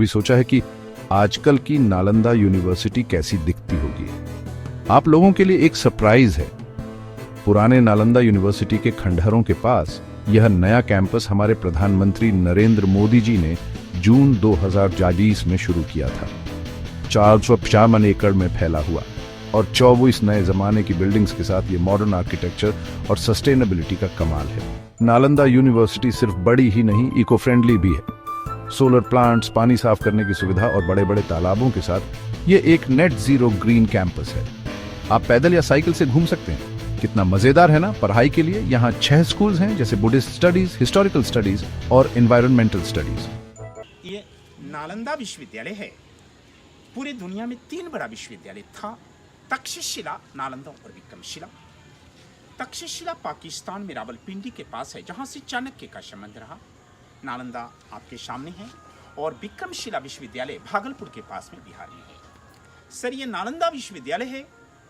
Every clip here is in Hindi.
कभी सोचा है कि आजकल की नालंदा यूनिवर्सिटी कैसी दिखती होगी? आप लोगों के लिए एक सरप्राइज है। पुराने नालंदा यूनिवर्सिटी के खंडहरों के पास यह नया कैंपस हमारे प्रधानमंत्री नरेंद्र मोदी जी ने जून 2020 में शुरू किया था। 455 एकड़ में फैला हुआ और 24 नए जमाने की बिल्डिंग्स के साथ ये मॉडर्न आर्किटेक्चर और सस्टेनेबिलिटी का कमाल है। नालंदा यूनिवर्सिटी सिर्फ बड़ी ही नहीं, इको फ्रेंडली भी है। सोलर प्लांट्स, पानी साफ करने की सुविधा और बड़े बड़े तालाबों के साथ ये एक नेट जीरो ग्रीन कैंपस है। आप पैदल या साइकिल से घूम सकते हैं। कितना मजेदार है ना। पढ़ाई के लिए यहाँ 6 स्कूल्स हैं, जैसे बुद्धिस्ट स्टडीज, हिस्टोरिकल स्टडीज और एनवायरमेंटल स्टडीज। ये नालंदा विश्वविद्यालय है। पूरी दुनिया में 3 बड़ा विश्वविद्यालय था, तक्षशिला, नालंदा और विक्रमशिला। तक्षशिला पाकिस्तान में रावलपिंडी के पास है, जहां से चाणक्य का संबंध रहा। नालंदा आपके सामने है और विक्रमशिला विश्वविद्यालय भागलपुर के पास में बिहार में है। सर, ये नालंदा विश्वविद्यालय है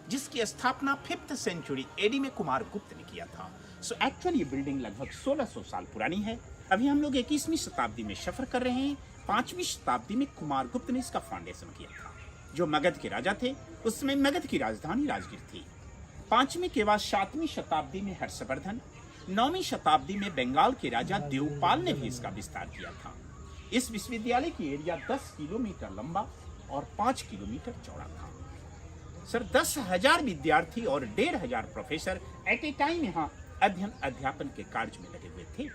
जिसकी स्थापना 5th सेंचुरी एडी में कुमार गुप्त ने किया था। सो एक्चुअली ये बिल्डिंग लगभग 1600 साल पुरानी है। अभी हम लोग 21वीं शताब्दी में सफर कर रहे हैं। 5वीं शताब्दी में कुमार गुप्त ने इसका फाउंडेशन किया था। जो मगध के राजा थे, उसमें मगध की राजधानी राजगीर थी। 5वीं के बाद 7वीं शताब्दी में हर्षवर्धन, 9वीं शताब्दी में बंगाल के राजा देवपाल ने भी इसका विस्तार किया था। इस विश्वविद्यालय की एरिया 10 किलोमीटर लंबा और 5 किलोमीटर चौड़ा था। सर, 10,000 विद्यार्थी और 1,500 प्रोफेसर एट ए टाइम यहाँ अध्ययन अध्यापन के कार्य में लगे हुए थे।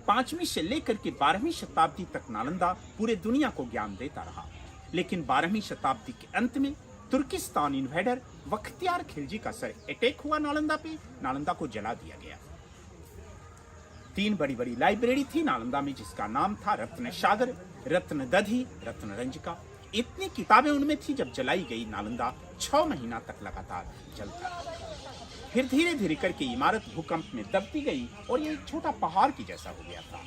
5वीं से लेकर के 12वीं शताब्दी तक नालंदा पूरे दुनिया को ज्ञान देता रहा, लेकिन 12वीं शताब्दी के अंत में तुर्किस्तान इन्वेडर बख्तियार खिलजी का सर अटैक हुआ नालंदा पे। नालंदा को जला दिया गया। 3 बड़ी बड़ी लाइब्रेरी थी नालंदा में, जिसका नाम था रत्न सागर, रत्न दधी, रत्न रंजिका। इतनी किताबें उनमें थी, जब जलाई गई नालंदा 6 महीना तक लगातार जलता रहा। फिर धीरे धीरे करके इमारत भूकंप में दबती गई और ये एक छोटा पहाड़ की जैसा हो गया था।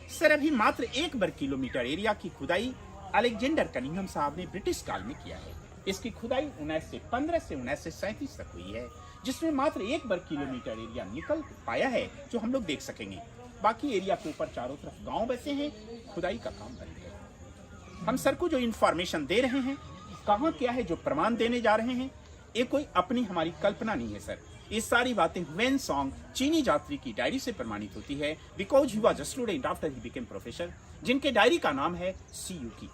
सर, अभी मात्र 1 वर्ग किलोमीटर एरिया की खुदाई अलेक्जेंडर कनिंघम साहब ने ब्रिटिश काल में किया है। इसकी खुदाई 1915 से 1937 तक हुई है, जिसमें मात्र 1 वर्ग किलोमीटर एरिया निकल पाया है, जो हम लोग देख सकेंगे। बाकी एरिया के ऊपर चारों तरफ गांव बसे हैं। खुदाई का काम बंद है। हम सर को जो इंफॉर्मेशन दे रहे हैं, कहाँ क्या है, जो प्रमाण देने जा रहे हैं, ये कोई अपनी हमारी कल्पना नहीं है सर। ये सारी बातें वेन सॉन्ग, चीनी यात्री की डायरी से प्रमाणित होती है, because he was a student after he became professor, जिनके डायरी का नाम है सीयूकी।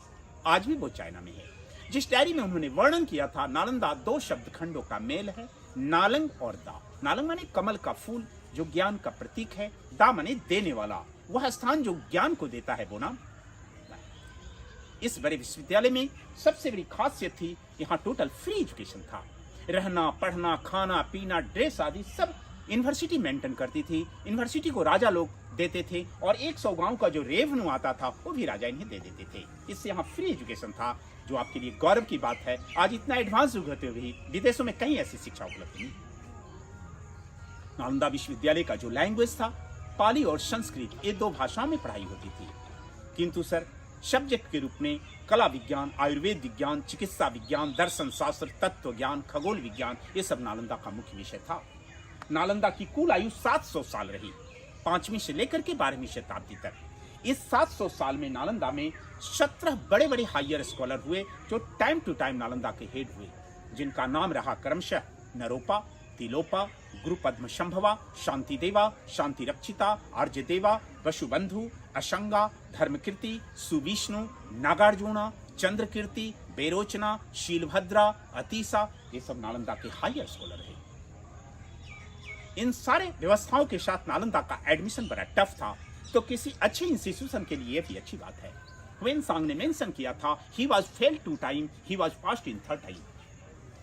आज भी वो चाइना में है। जिस डायरी में उन्होंने वर्णन किया था, नालंदा 2 शब्द खंडों का मेल है, नालंग और दा। नालंग माने कमल का फूल, जो ज्ञान का प्रतीक है। दा माने देने वाला, वह स्थान जो ज्ञान को देता है, वो नाम। इस बड़े विश्वविद्यालय में सबसे बड़ी खासियत थी, यहाँ टोटल फ्री एजुकेशन था। रहना, पढ़ना, खाना, पीना, ड्रेस आदि सब यूनिवर्सिटी मेंटेन करती थी। यूनिवर्सिटी को राजा लोग देते थे और 100 गांव का जो रेवेन्यू आता था, वो भी राजा इन्हें दे देते थे। इससे यहाँ फ्री एजुकेशन था, जो आपके लिए गौरव की बात है। आज इतना एडवांस युग होते हुए भी विदेशों में कहीं ऐसी शिक्षा उपलब्ध नहीं। नालंदा विश्वविद्यालय का जो लैंग्वेज था, पाली और संस्कृत, ये 2 भाषाओं में पढ़ाई होती थी। किंतु सर, सब्जेक्ट के रूप में कला विज्ञान, आयुर्वेद विज्ञान, चिकित्सा विज्ञान, दर्शन शास्त्र, तत्व ज्ञान, खगोल विज्ञान, ये सब नालंदा का मुख्य विषय था। नालंदा की कुल आयु 700 साल रही, 5वीं से लेकर के 12वीं शताब्दी तक। इस 700 साल में नालंदा में 17 बड़े बड़े हायर स्कॉलर हुए, जो टाइम टू टाइम नालंदा के हेड हुए, जिनका नाम रहा क्रमशः नरोपा, तिलोपा, गुरु पद्म संभवा, शांति देवा, शांति रक्षिता, आर्य देवा, वसुबंधु, अशंगा, धर्मकीर्ति, सुविष्णु, नागार्जुना, चंद्रकीर्ति, बेरोचना, शीलभद्रा, अतीसा। ये सब नालंदा के हायर स्कॉलर हैं। इन सारे व्यवस्थाओं के साथ नालंदा का एडमिशन बड़ा टफ था, तो किसी अच्छे इंस्टीट्यूशन के लिए भी अच्छी बात है। वेन सांग ने मेंशन किया था, he was failed 2 time, he was passed in 3rd time.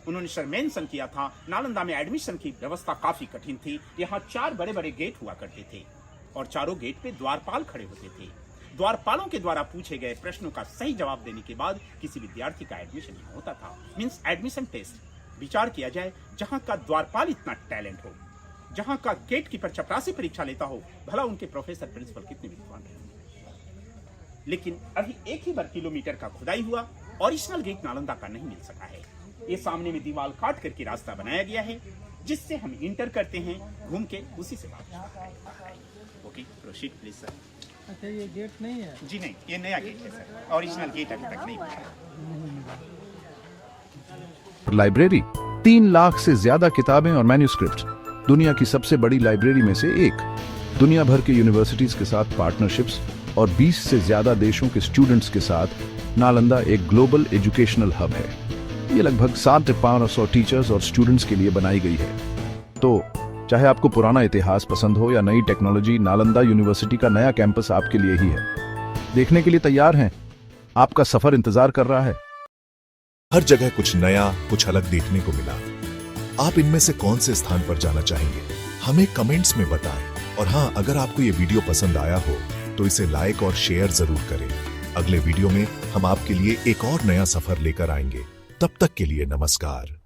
उन्होंने सर मेंशन किया था, नालंदा में एडमिशन की व्यवस्था काफी कठिन थी। यहाँ 4 बड़े बड़े गेट हुआ करते थे और चारों गेट पे द्वारपाल खड़े होते थे। द्वारपालों के द्वारा पूछे गए प्रश्नों का सही जवाब देने के बाद किसी विद्यार्थी का एडमिशन यहाँ होता था। Means admission test. विचार किया जाए, जहाँ का द्वारपाल इतना टैलेंट हो, जहाँ का गेट कीपर चपरासी परीक्षा लेता हो, भला उनके प्रोफेसर प्रिंसिपल कितने विद्वान हैं। लेकिन अभी 1 ही वर्ग किलोमीटर का खुदाई हुआ, ओरिजिनल गेट नालंदा का नहीं मिल सका है। ये सामने में दीवार काट करके रास्ता बनाया गया है, जिससे हम इंटर करते हैं, घूम के उसी से बात। Okay, proceed please sir. अच्छा, ये गेट नहीं है? जी नहीं, ये नया गेट है सर, ओरिजिनल गेट अभी तक नहीं बना है। लाइब्रेरी 3 लाख से ज्यादा किताबें और मैन्युस्क्रिप्ट, दुनिया की सबसे बड़ी लाइब्रेरी में से एक, दुनिया भर के यूनिवर्सिटीज के साथ पार्टनरशिप्स और 20 से ज्यादा देशों के स्टूडेंट्स के साथ नालंदा एक ग्लोबल एजुकेशनल हब है। ये लगभग 7,500 टीचर्स और स्टूडेंट्स के लिए बनाई गई है। तो चाहे आपको पुराना इतिहास पसंद हो या नई टेक्नोलॉजी, नालंदा यूनिवर्सिटी का नया कैंपस आपके लिए ही है। देखने के लिए तैयार हैं? आपका सफर इंतजार कर रहा है। हर जगह कुछ नया, कुछ अलग देखने को मिला। आप इनमें से कौन से स्थान पर जाना चाहेंगे, हमें कमेंट्स में बताएं। और हाँ, अगर आपको ये वीडियो पसंद आया हो तो इसे लाइक और शेयर जरूर करें। अगले वीडियो में हम आपके लिए एक और नया सफर लेकर आएंगे। तब तक के लिए नमस्कार।